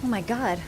Oh my god.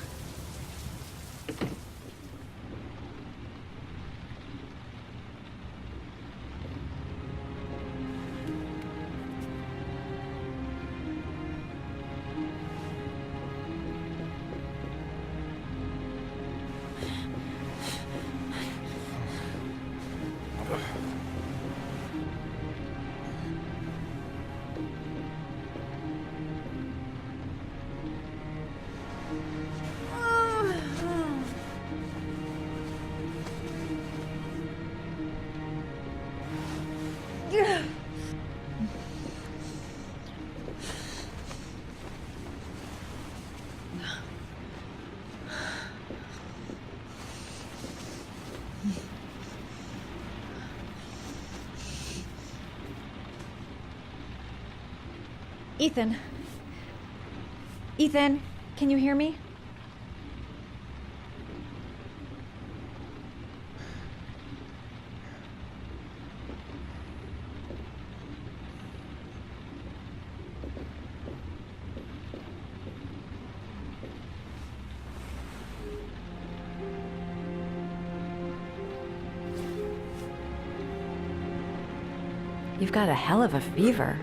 Ethan. Ethan, can you hear me? You've got a hell of a fever.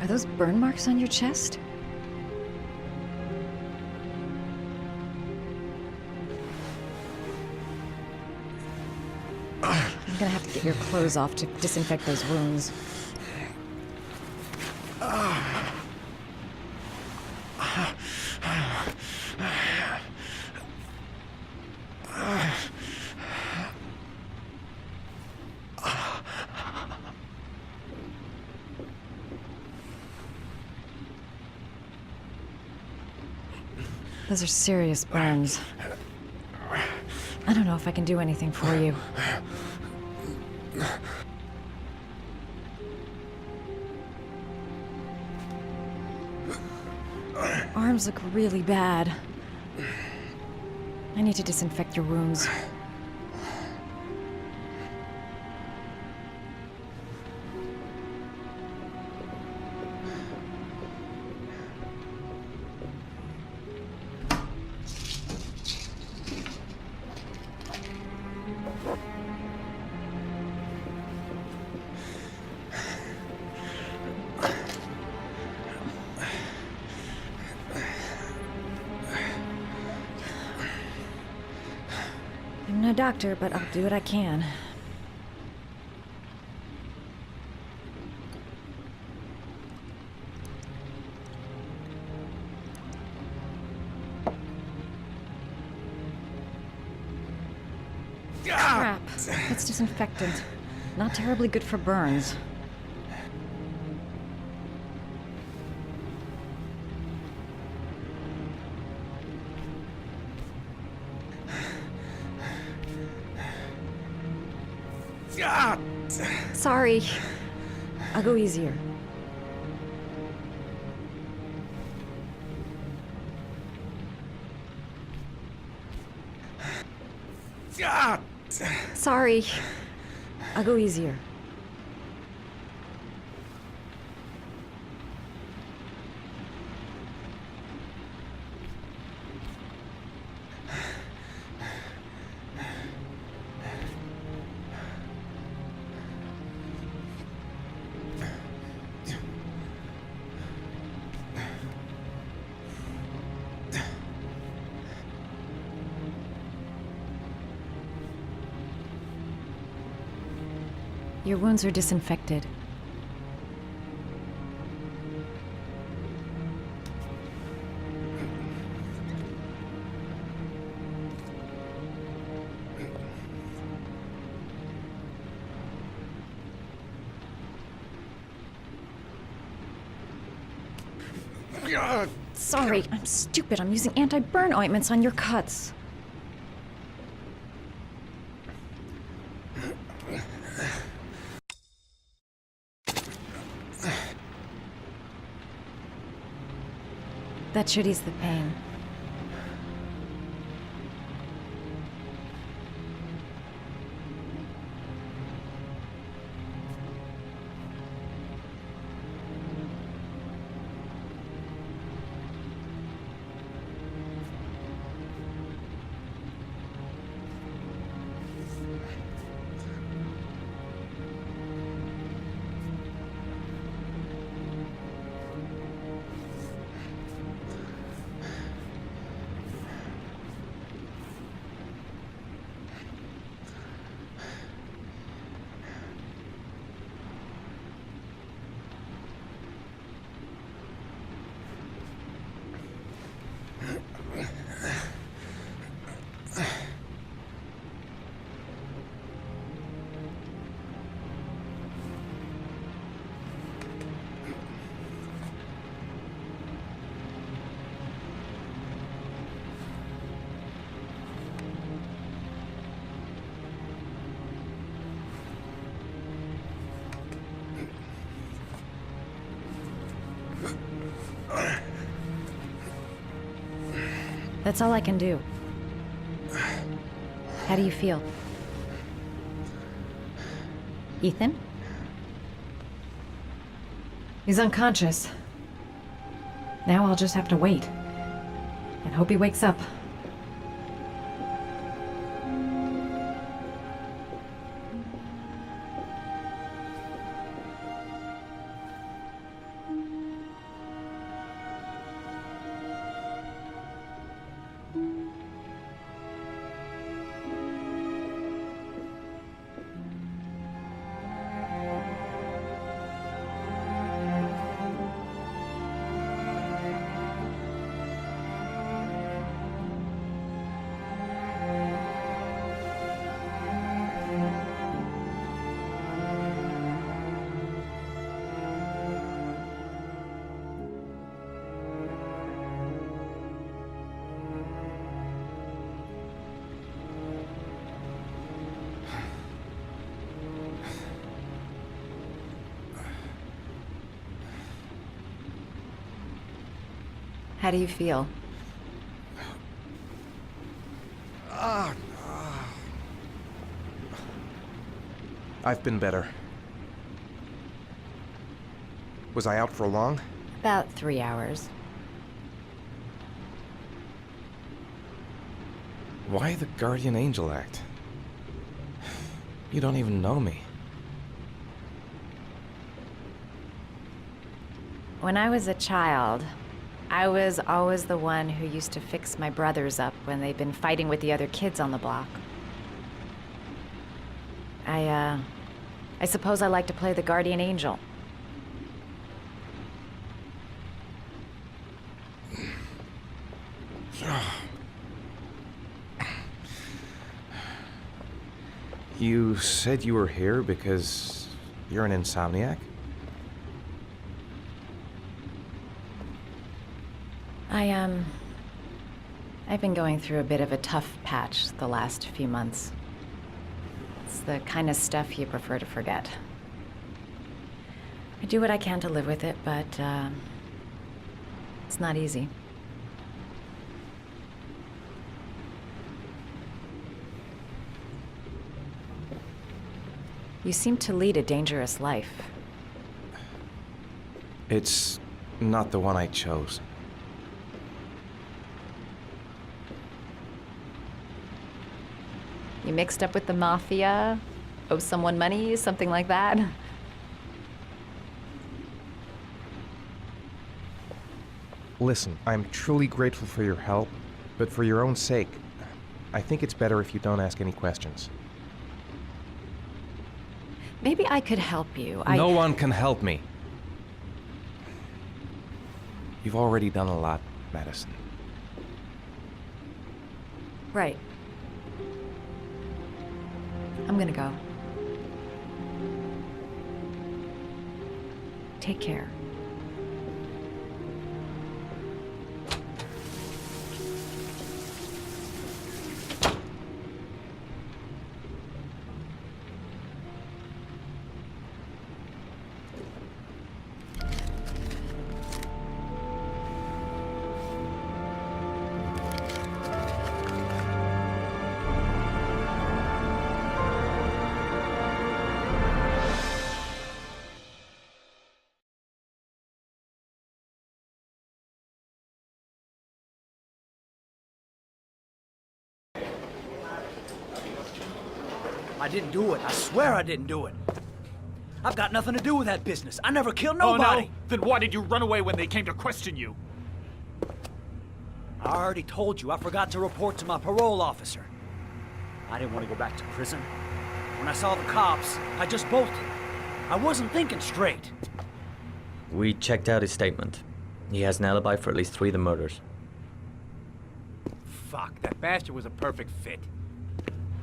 Are those burn marks on your chest? I'm gonna have to get your clothes off to disinfect those wounds. Those are serious burns. I don't know if I can do anything for you. Arms look really bad. I need to disinfect your wounds. I'm no doctor, but I'll do what I can. Crap. It's disinfectant. Not terribly good for burns. Sorry. I'll go easier. Sorry. I'll go easier. Your wounds are disinfected. Sorry, I'm stupid. I'm using anti-burn ointments on your cuts. That should ease the pain. That's all I can do. How do you feel? Ethan? He's unconscious. Now I'll just have to wait. And hope he wakes up. How do you feel? I've been better. Was I out for long? About 3 hours. Why the Guardian Angel act? You don't even know me. When I was a child, I was always the one who used to fix my brothers up when they'd been fighting with the other kids on the block. I suppose I like to play the Guardian Angel. You said you were here because you're an insomniac? I've been going through a bit of a tough patch the last few months. It's the kind of stuff you prefer to forget. I do what I can to live with it, but, it's not easy. You seem to lead a dangerous life. It's not the one I chose. You mixed up with the mafia? Owe someone money? Something like that? Listen, I'm truly grateful for your help, but for your own sake, I think it's better if you don't ask any questions. Maybe I could help you. No one can help me. You've already done a lot, Madison. Right. I'm gonna go. Take care. I didn't do it. I swear I didn't do it. I've got nothing to do with that business. I never killed nobody. Oh, no? Then why did you run away when they came to question you? I already told you I forgot to report to my parole officer. I didn't want to go back to prison. When I saw the cops, I just bolted. I wasn't thinking straight. We checked out his statement. He has an alibi for at least 3 of the murders. Fuck, that bastard was a perfect fit.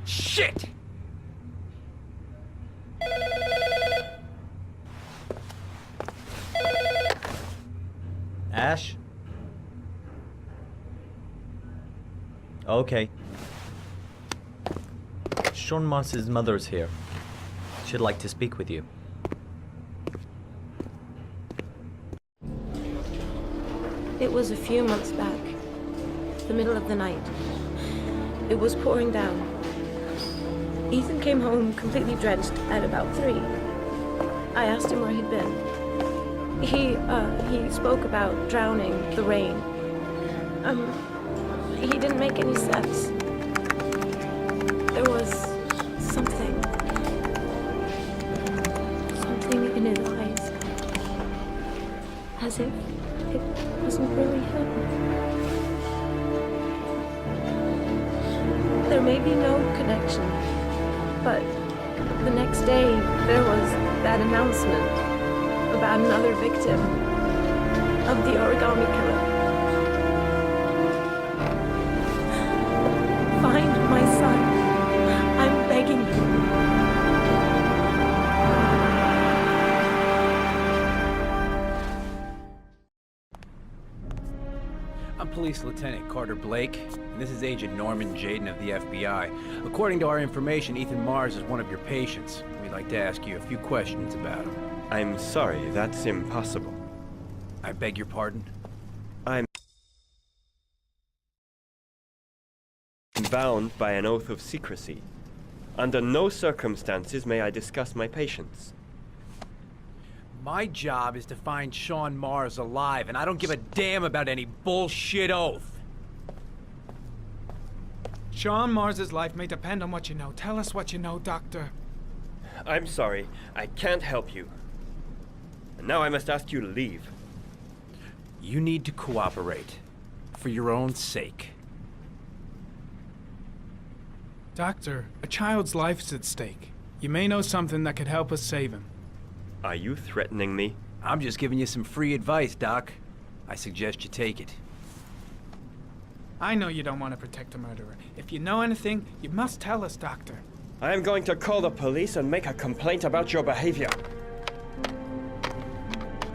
Shit! Ash? Okay. Sean Moss's mother is here. She'd like to speak with you. It was a few months back, the middle of the night. It was pouring down. Ethan came home completely drenched at about 3. I asked him where he'd been. He spoke about drowning, the rain. He didn't make any sense. There was something in his eyes. As if it wasn't really him. There may be no connection, but the next day there was that announcement about another victim of the origami killer. Find my son. I'm begging you. I'm Police Lieutenant Carter Blake, and this is Agent Norman Jaden of the FBI. According to our information, Ethan Mars is one of your patients. We'd like to ask you a few questions about him. I'm sorry, that's impossible. I beg your pardon? I'm bound by an oath of secrecy. Under no circumstances may I discuss my patients. My job is to find Sean Mars alive, and I don't give a damn about any bullshit oath. Sean Mars's life may depend on what you know. Tell us what you know, Doctor. I'm sorry, I can't help you. And now I must ask you to leave. You need to cooperate. For your own sake. Doctor, a child's life's at stake. You may know something that could help us save him. Are you threatening me? I'm just giving you some free advice, Doc. I suggest you take it. I know you don't want to protect a murderer. If you know anything, you must tell us, Doctor. I am going to call the police and make a complaint about your behavior.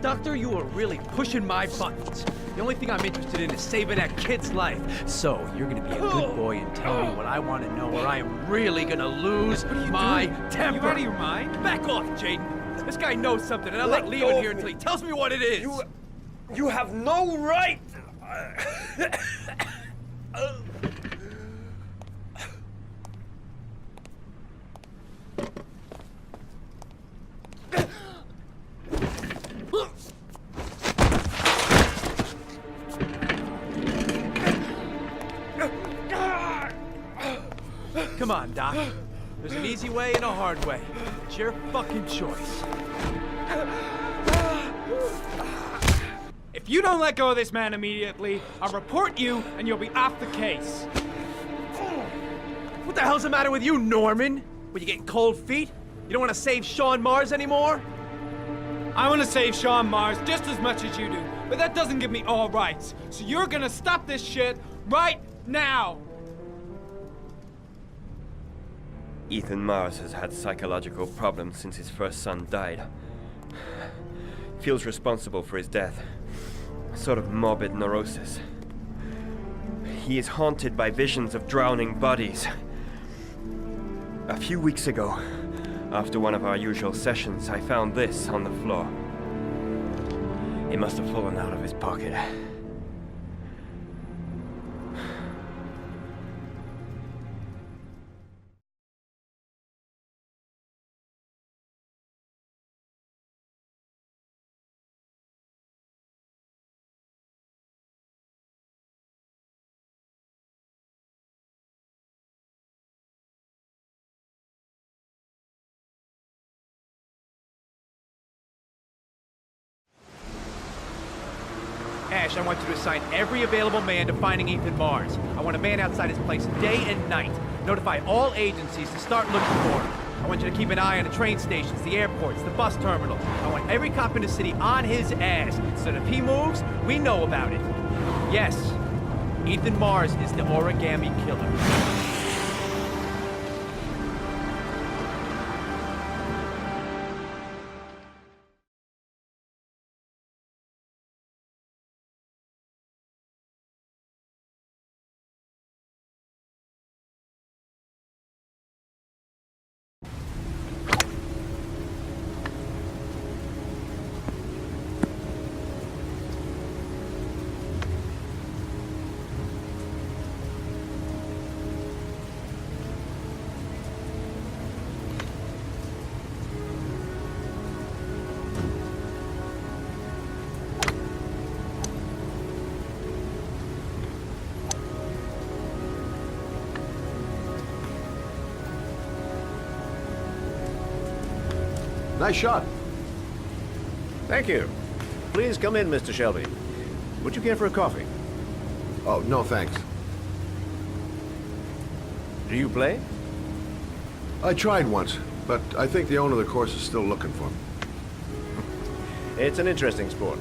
Doctor, you are really pushing my buttons. The only thing I'm interested in is saving that kid's life. So, you're gonna be a good boy and tell me what I want to know, or I am really gonna lose my temper. You out of your mind? Back off, Jaden. This guy knows something, and I'm not leaving here until he tells me what it is. You have no right! Come on, Doc. There's an easy way and a hard way. It's your fucking choice. If you don't let go of this man immediately, I'll report you and you'll be off the case. What the hell's the matter with you, Norman? Were you getting cold feet? You don't want to save Sean Mars anymore? I want to save Sean Mars just as much as you do, but that doesn't give me all rights. So you're gonna stop this shit right now! Ethan Mars has had psychological problems since his first son died. Feels responsible for his death. A sort of morbid neurosis. He is haunted by visions of drowning bodies. A few weeks ago, after one of our usual sessions, I found this on the floor. It must have fallen out of his pocket. Ash, I want you to assign every available man to finding Ethan Mars. I want a man outside his place day and night. Notify all agencies to start looking for him. I want you to keep an eye on the train stations, the airports, the bus terminal. I want every cop in the city on his ass, so that if he moves, we know about it. Yes, Ethan Mars is the origami killer. Nice shot. Thank you. Please come in, Mr. Shelby. Would you care for a coffee? Oh, no thanks. Do you play? I tried once, but I think the owner of the course is still looking for me. It's an interesting sport.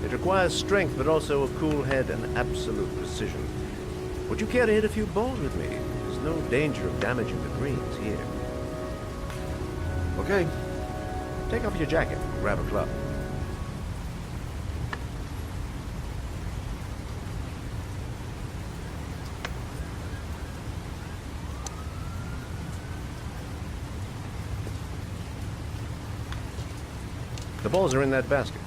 It requires strength, but also a cool head and absolute precision. Would you care to hit a few balls with me? There's no danger of damaging the greens here. Okay. Take off your jacket and grab a club. The balls are in that basket.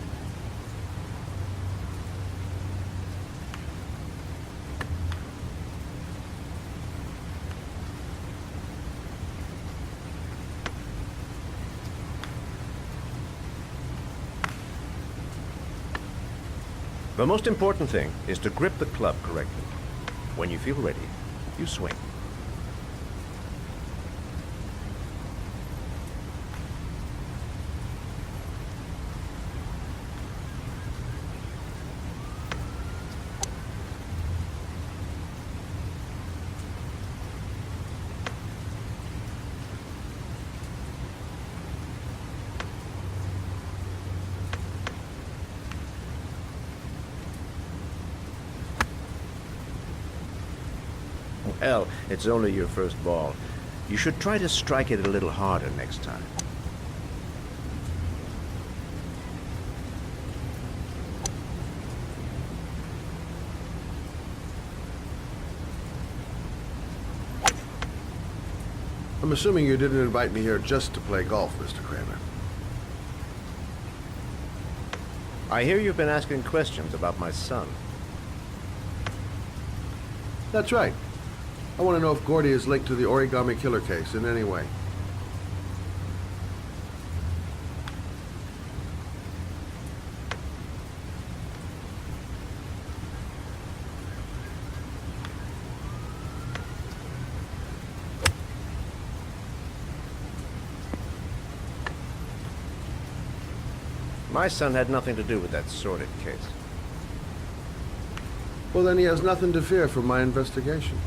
The most important thing is to grip the club correctly. When you feel ready, you swing. Well, it's only your first ball. You should try to strike it a little harder next time. I'm assuming you didn't invite me here just to play golf, Mr. Kramer. I hear you've been asking questions about my son. That's right. I want to know if Gordy is linked to the Origami Killer case in any way. My son had nothing to do with that sordid case. Well, then he has nothing to fear from my investigation.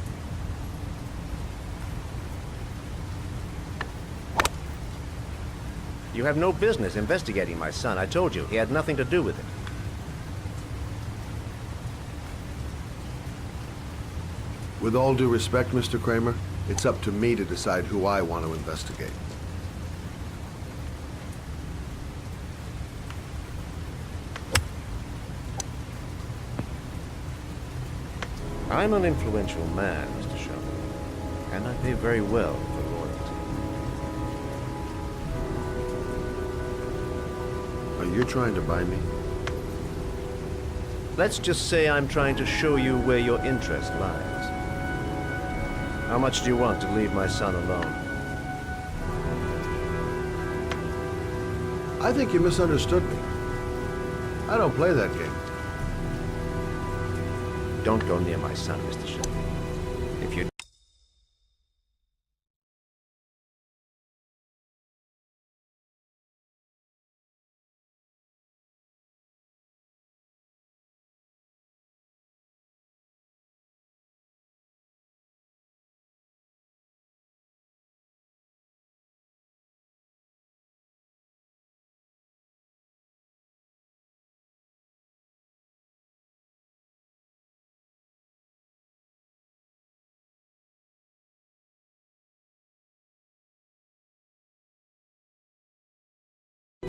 You have no business investigating my son. I told you, he had nothing to do with it. With all due respect, Mr. Kramer, it's up to me to decide who I want to investigate. I'm an influential man, Mr. Shelby, and I pay very well for loyalty. Are you trying to buy me? Let's just say I'm trying to show you where your interest lies. How much do you want to leave my son alone? I think you misunderstood me. I don't play that game. Don't go near my son, Mr. Shelby. If you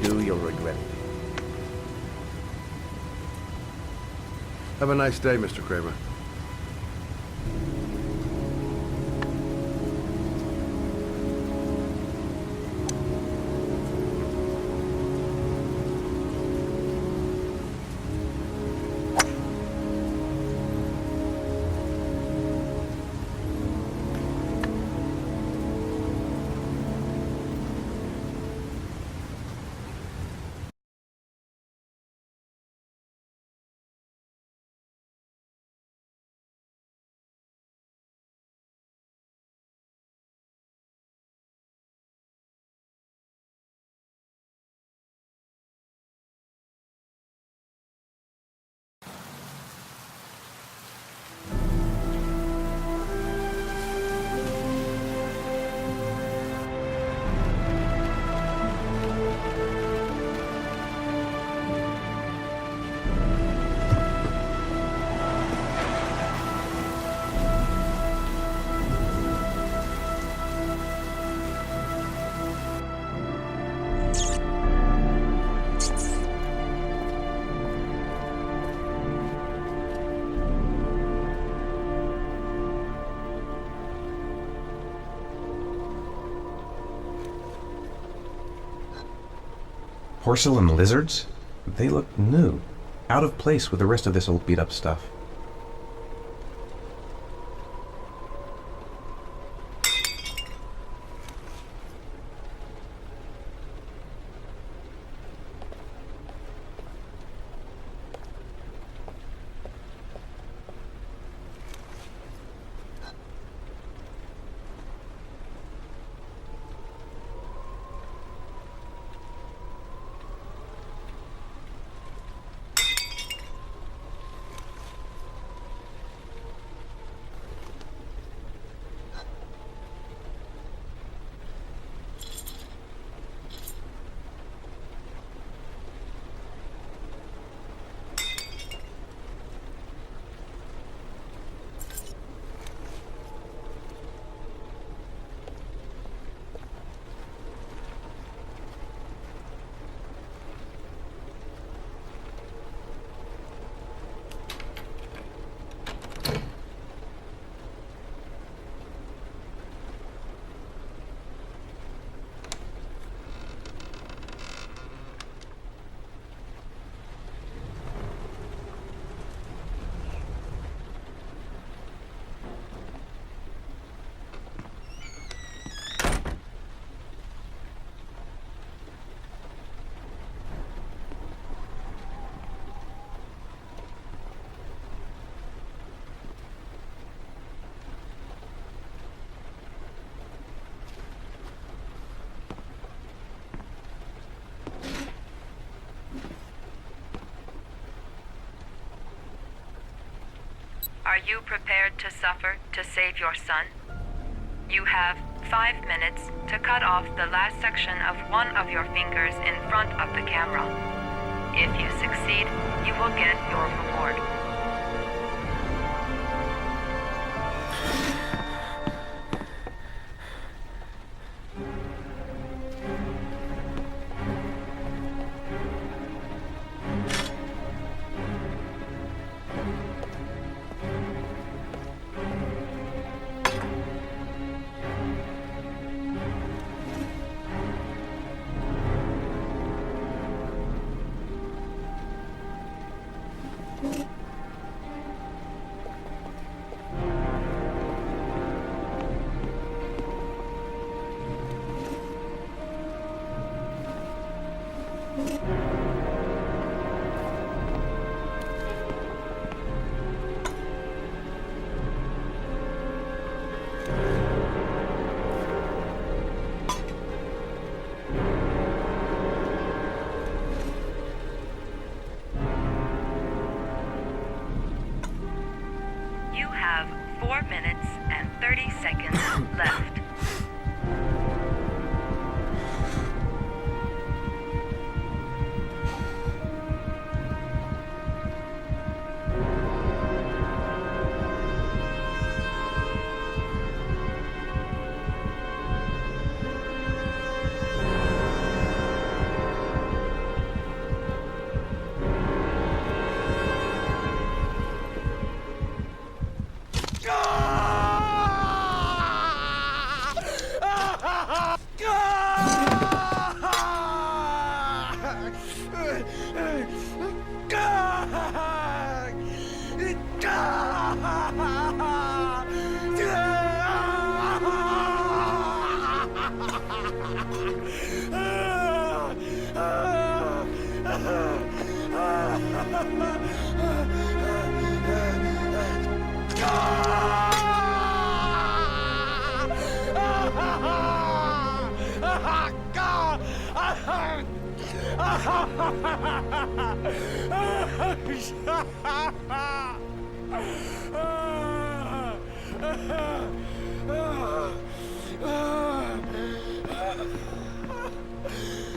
do, you'll regret it. Have a nice day, Mr. Kramer. Porcelain lizards? They look new. Out of place with the rest of this old beat-up stuff. Are you prepared to suffer to save your son? You have 5 minutes to cut off the last section of one of your fingers in front of the camera. If you succeed, you will get your reward. You have 4 minutes and 30 seconds left.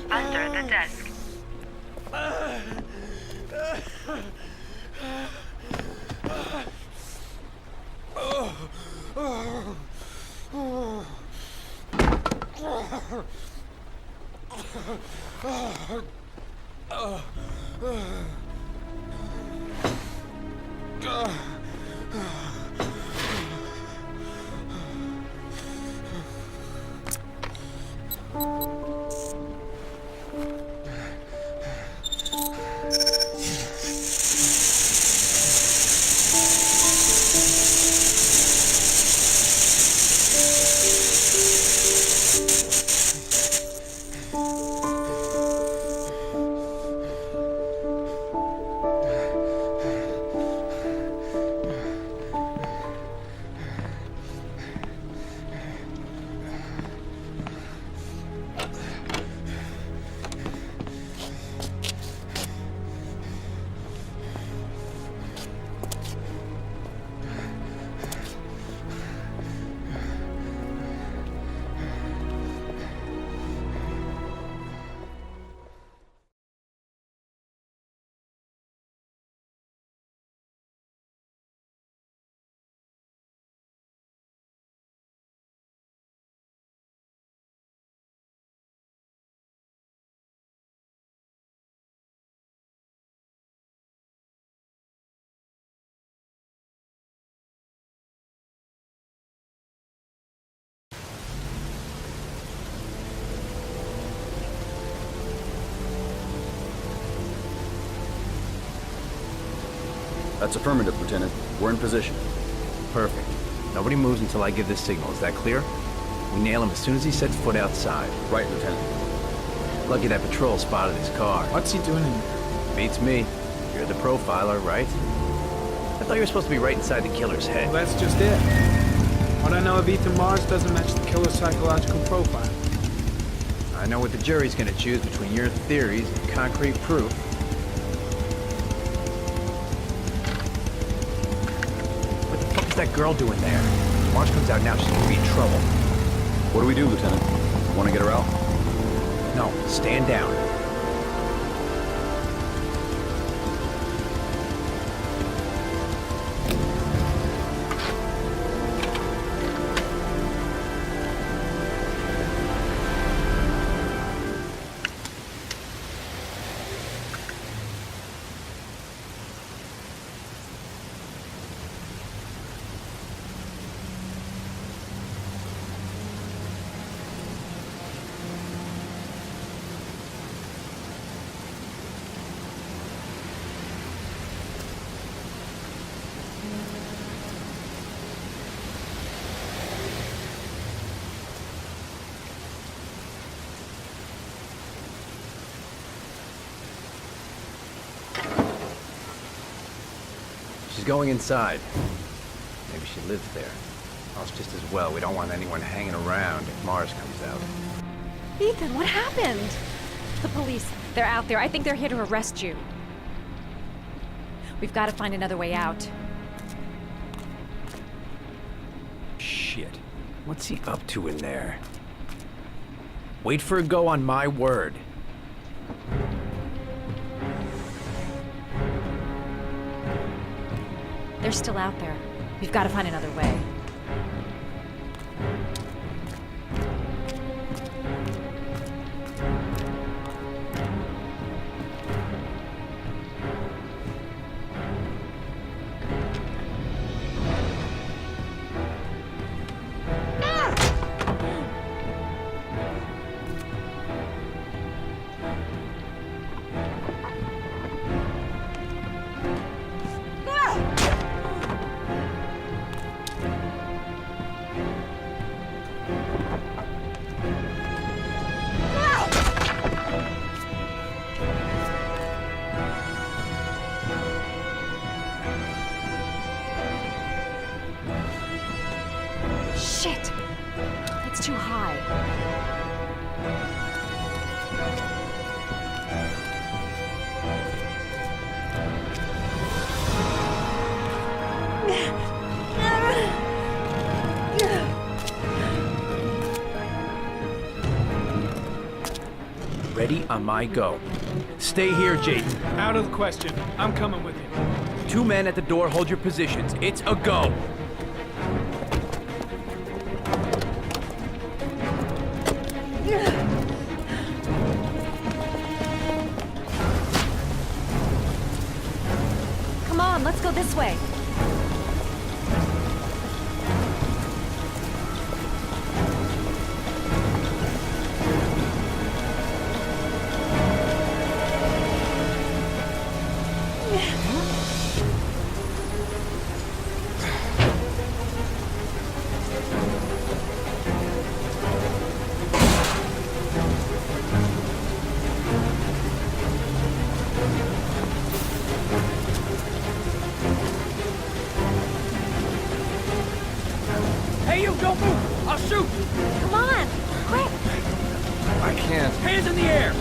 Under the desk. That's affirmative, Lieutenant. We're in position. Perfect. Nobody moves until I give the signal. Is that clear? We nail him as soon as he sets foot outside. Right, Lieutenant. Lucky that patrol spotted his car. What's he doing in there? Beats me. You're the profiler, right? I thought you were supposed to be right inside the killer's head. Well, that's just it. What I know of Ethan Mars doesn't match the killer's psychological profile. I know what the jury's gonna choose between your theories and concrete proof. What the fuck is that girl doing there? If Mars comes out now, she's gonna be in trouble. What do we do, Lieutenant? Want to get her out? No, stand down. She's going inside. Maybe she lives there. Well, it's just as well. We don't want anyone hanging around if Mars comes out. Ethan, what happened? The police. They're out there. I think they're here to arrest you. We've got to find another way out. Shit. What's he up to in there? Wait for a go on my word. They're still out there. We've got to find another way. Shit! It's too high. Ready on my go. Stay here, Jaden. Out of the question. I'm coming with you. 2 men at the door, hold your positions. It's a go. Come on, let's go this way. Hey, you, don't move! I'll shoot! Come on, quick! I can't. Hands in the air!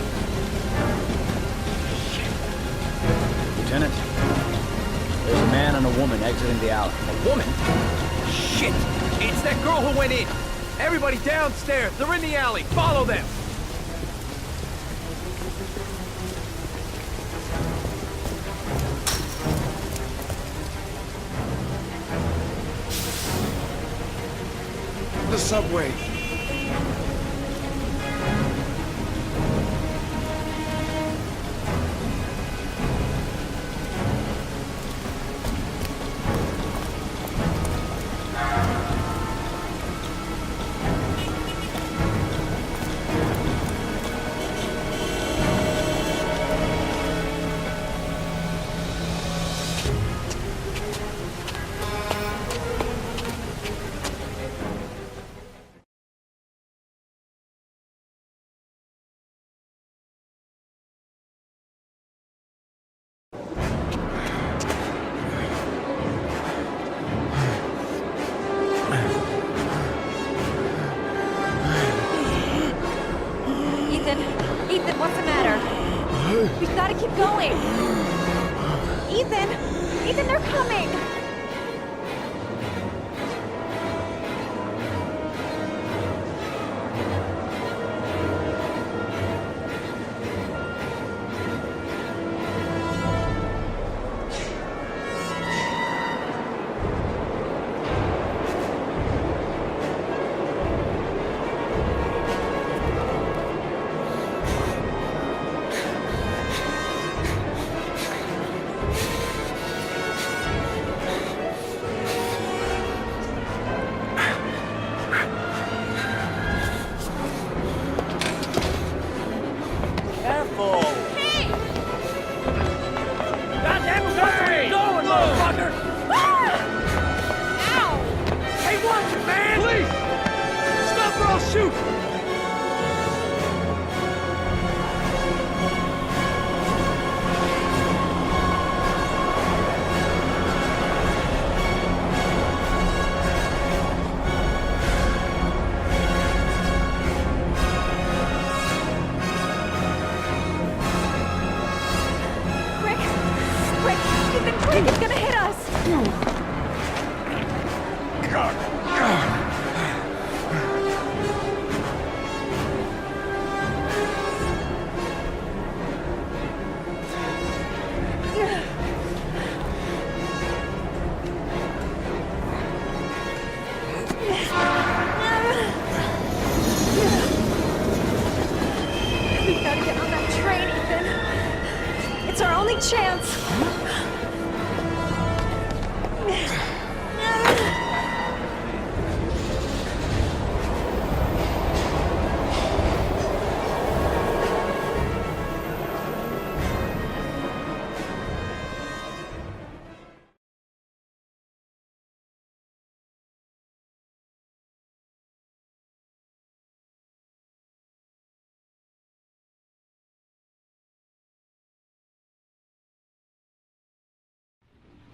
Lieutenant, there's a man and a woman exiting the alley. A woman? Shit! It's that girl who went in! Everybody downstairs! They're in the alley! Follow them! The subway. going? Ethan! Ethan, they're coming! He's gonna hit us! We've gotta get on that train, Ethan. It's our only chance.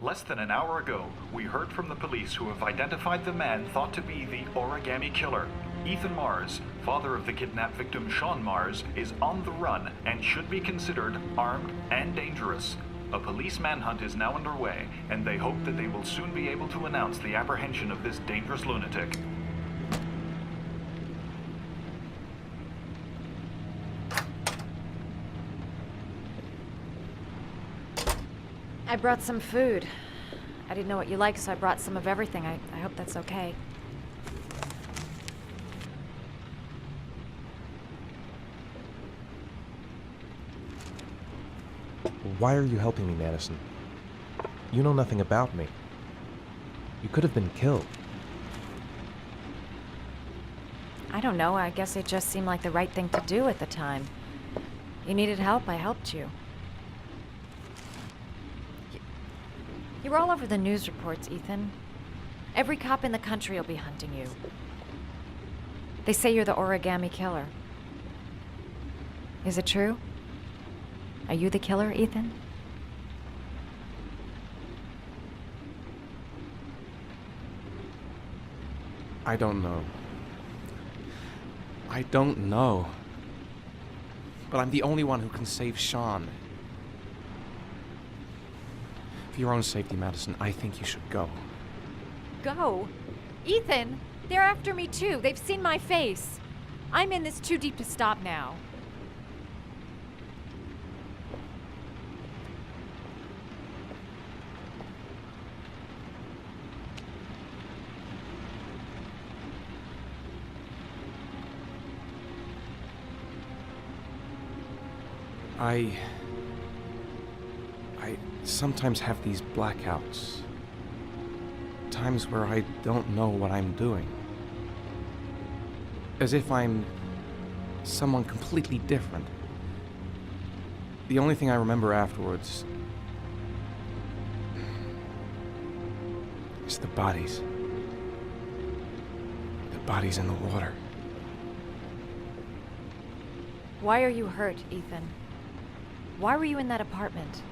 Less than an hour ago, we heard from the police who have identified the man thought to be the Origami Killer. Ethan Mars, father of the kidnapped victim Sean Mars, is on the run and should be considered armed and dangerous. A police manhunt is now underway, and they hope that they will soon be able to announce the apprehension of this dangerous lunatic. I brought some food. I didn't know what you liked, so I brought some of everything. I hope that's okay. Why are you helping me, Madison? You know nothing about me. You could have been killed. I don't know. I guess it just seemed like the right thing to do at the time. You needed help, I helped you. You were all over the news reports, Ethan. Every cop in the country will be hunting you. They say you're the Origami Killer. Is it true? Are you the killer, Ethan? I don't know. I don't know. But I'm the only one who can save Sean. For your own safety, Madison, I think you should go. Go? Ethan, they're after me too. They've seen my face. I'm in this too deep to stop now. I sometimes have these blackouts. Times where I don't know what I'm doing. As if I'm someone completely different. The only thing I remember afterwards is the bodies. The bodies in the water. Why are you hurt, Ethan? Why were you in that apartment?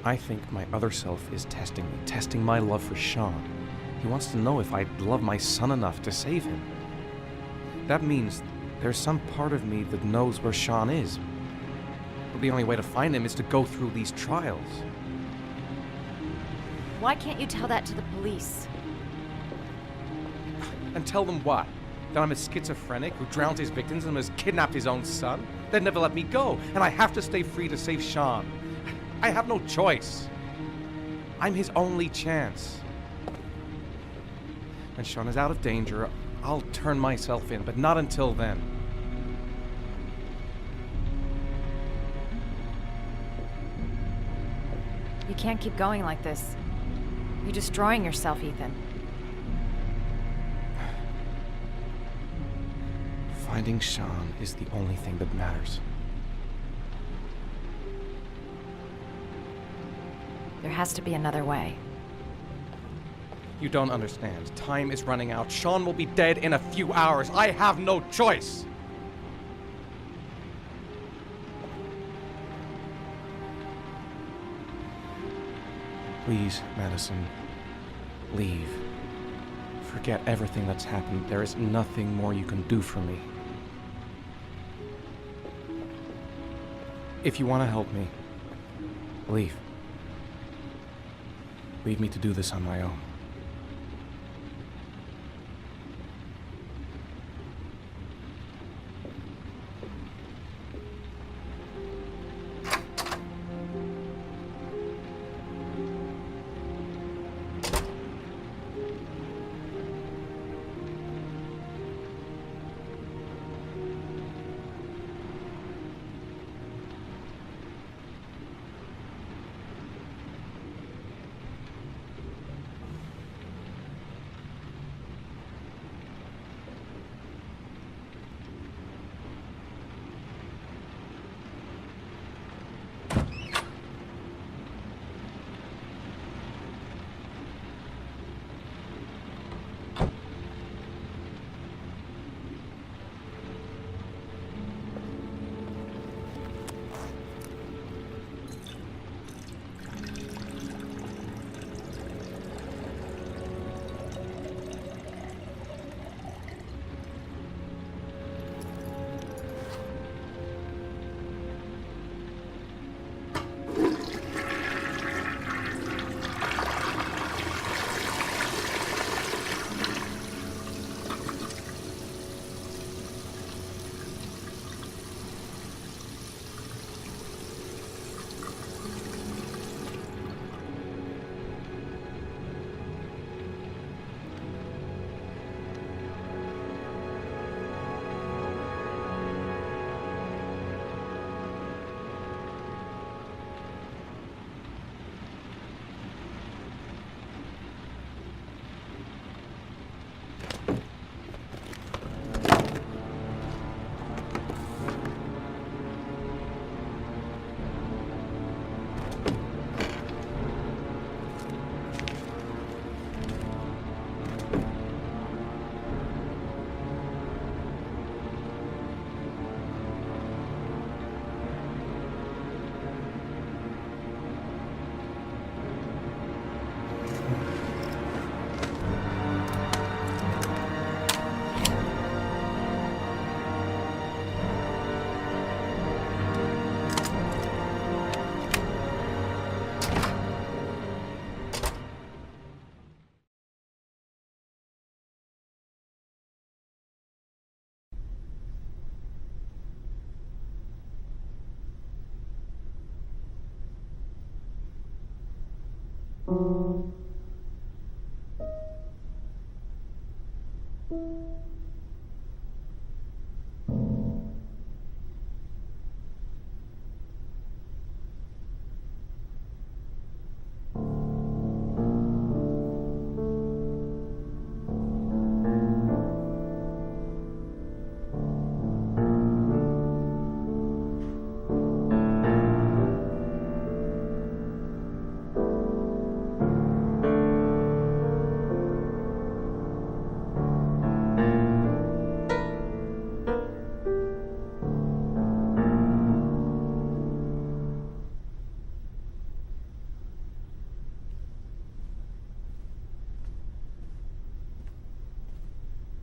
I think my other self is testing me, testing my love for Sean. He wants to know if I love my son enough to save him. That means There's some part of me that knows where Sean is. But the only way to find him is to go through these trials. Why can't you tell that to the police? And tell them what? That I'm a schizophrenic who drowns his victims and has kidnapped his own son? They'd never let me go, and I have to stay free to save Sean. I have no choice. I'm his only chance. When Sean is out of danger, I'll turn myself in, but not until then. You can't keep going like this. You're destroying yourself, Ethan. Finding Sean is the only thing that matters. There has to be another way. You don't understand. Time is running out. Sean will be dead in a few hours. I have no choice. Please, Madison, leave. Forget everything that's happened. There is nothing more you can do for me. If you want to help me, leave. Leave me to do this on my own.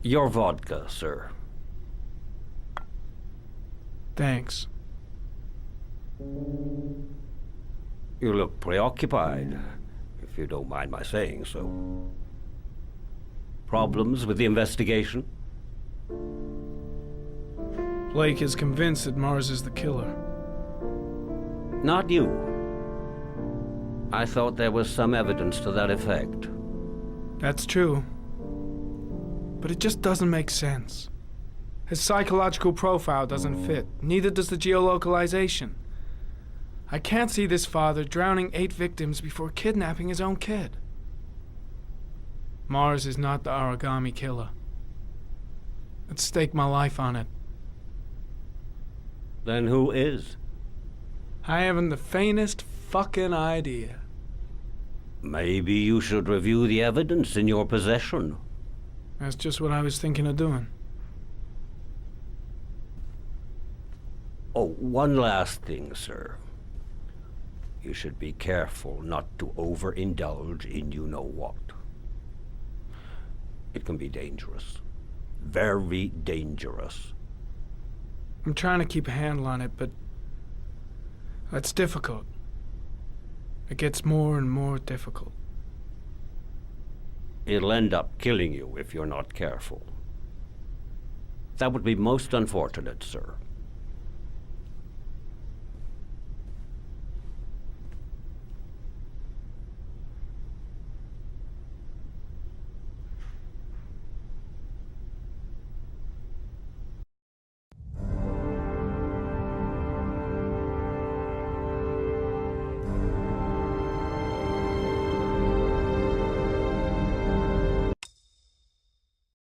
Your vodka, sir. Thanks. You look preoccupied, if you don't mind my saying so. Problems with the investigation? Blake is convinced that Mars is the killer. Not you. I thought there was some evidence to that effect. That's true. But it just doesn't make sense. His psychological profile doesn't fit. Neither does the geolocalization. I can't see this father drowning 8 victims before kidnapping his own kid. Mars is not the origami killer. I'd stake my life on it. Then who is? I haven't the faintest fucking idea. Maybe you should review the evidence in your possession. That's just what I was thinking of doing. Oh, one last thing, sir. You should be careful not to overindulge in you-know-what. It can be dangerous. Very dangerous. I'm trying to keep a handle on it, but that's difficult. It gets more and more difficult. It'll end up killing you if you're not careful. That would be most unfortunate, sir.